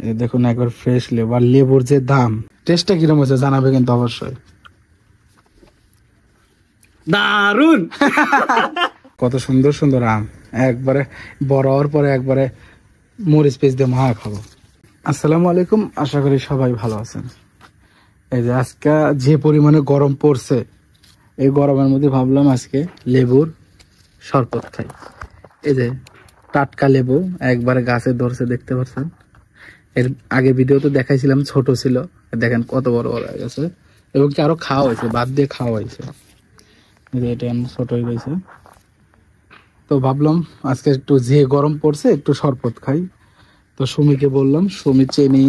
এই দেখুন একবার ফ্রেশ লেবু, আর লেবুর যে দাম, টেস্টটা কিরকম হয়েছে জানাবে কিন্তু অবশ্যই। দারুন। কত সুন্দর সুন্দর আম, একবারে বড় হওয়ার পরে একবারে মরিচ পেস্ট দিয়ে মাখা খাবো। আসসালামু আলাইকুম, আশা করি সবাই ভালো আছেন। এই যে আজকে যে পরিমাণে গরম পড়ছে, এই গরমের মধ্যে ভাবলাম আজকে লেবুর শরবত খাই। এই যে টাটকা লেবু একবারে গাছে ধরছে, দেখতে পাচ্ছেন। এর আগে ভিডিওতে দেখাইছিলাম ছোট ছিল, দেখেন কত বড় বড় হয়ে গেছে, এবং কি আরো খাওয়া হয়েছে, বাদ দিয়ে খাওয়া হয়েছে। এটা ছোট হয়ে গেছে, তো ভাবলাম আজকে একটু যে গরম পড়ছে একটু শরবত খাই। তো সুমিকে বললাম, সুমি চিনি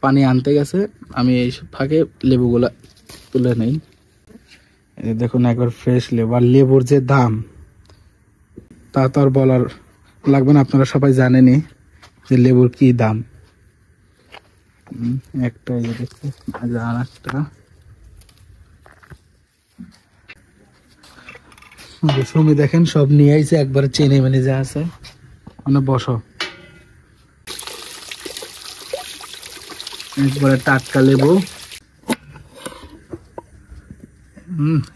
পানি আনতে গেছে, আমি এই ফাঁকে লেবুগুলা তুলে নেই। দেখুন একবার ফ্রেশ লেবু, আর লেবুর যে দাম তা তো আর বলার লাগবে না, আপনারা সবাই জানেনই যে লেবুর কি দাম। একটা এই যে দেখতে, আর একটা সুমি দেখেন সব নিয়ে আইছে একবারে চেনে মেনে যা আছে। মানে বসো, একবারে টাটকা লেবু।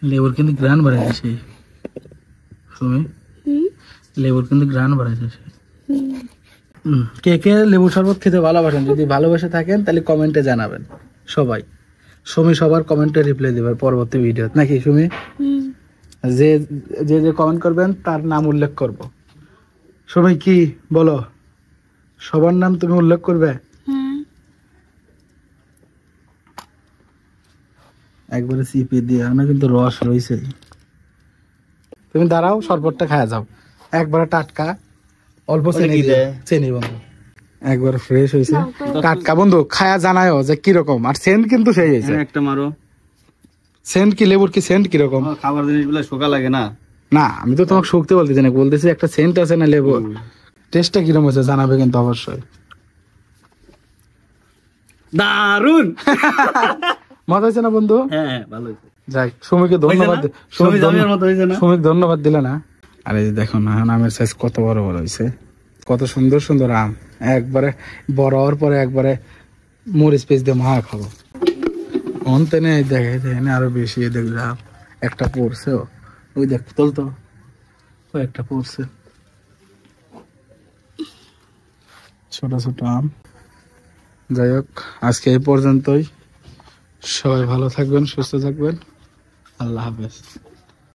লেবুর কিন্তু গ্রান বাড়াইছে সুমি, লেবুর কিন্তু গ্রান বাড়াইছে। কে কে লেবু শরবত খেতে ভালোবাসেন, যদি ভালোবাসে থাকেন তাহলে কমেন্টে জানাবেন সবাই। সুমি সবার কমেন্টে রিপ্লাই দেবে পরবর্তী ভিডিও, নাকি সুমি? যে যে যে কমেন্ট করবেন তার নাম উল্লেখ করব। সুমি কি বলো, সবার নাম তুমি উল্লেখ করবে? একবারে চিপে দিয়ে না, কিন্তু রস রয়েছে। তুমি দাঁড়াও, শরবতটা খায়া যাও, একবারে টাটকা, অল্প চিনি বন্ধু, একবার ফ্রেশ হয়েছে টাটকা। বন্ধু খায়া জানায়ও যে কিরকম, আর সেন্ট কিন্তু সেই হয়েছে। একটা মারো সেন্ট কি লেবুর কি সেন্ট কিরকম? খাবার জিনিসগুলো শোকা লাগে না। না, আমি তো তোমাকে শুকতে বলতেছি না, বলতেছি একটা সেন্ট আছে না লেবুর, টেস্টটা কিরকম হয়েছে জানাবে কিন্তু অবশ্যই। দারুন। মজা হয়েছে না বন্ধু? হ্যাঁ ভালো হয়েছে। যাই, সুমিকে ধন্যবাদ, সুমিকে ধন্যবাদ দিলে না। আর এই যে দেখুন আমের সাইজ কত বড় বড় হয়েছে, কত সুন্দর সুন্দর আম, একবারে বড় হওয়ার পরে একবারে মরিচ পেস্ট দিয়ে মাখা খাবো। অন্তেনে দেখে আরো বেশি দেখলাম একটা পড়ছে, ওই দেখ তো ওই একটা পড়ছে, ছোট ছোট আম। যাই হোক, আজকে এই পর্যন্তই। সবাই ভালো থাকবেন, সুস্থ থাকবেন, আল্লাহ হাফেজ।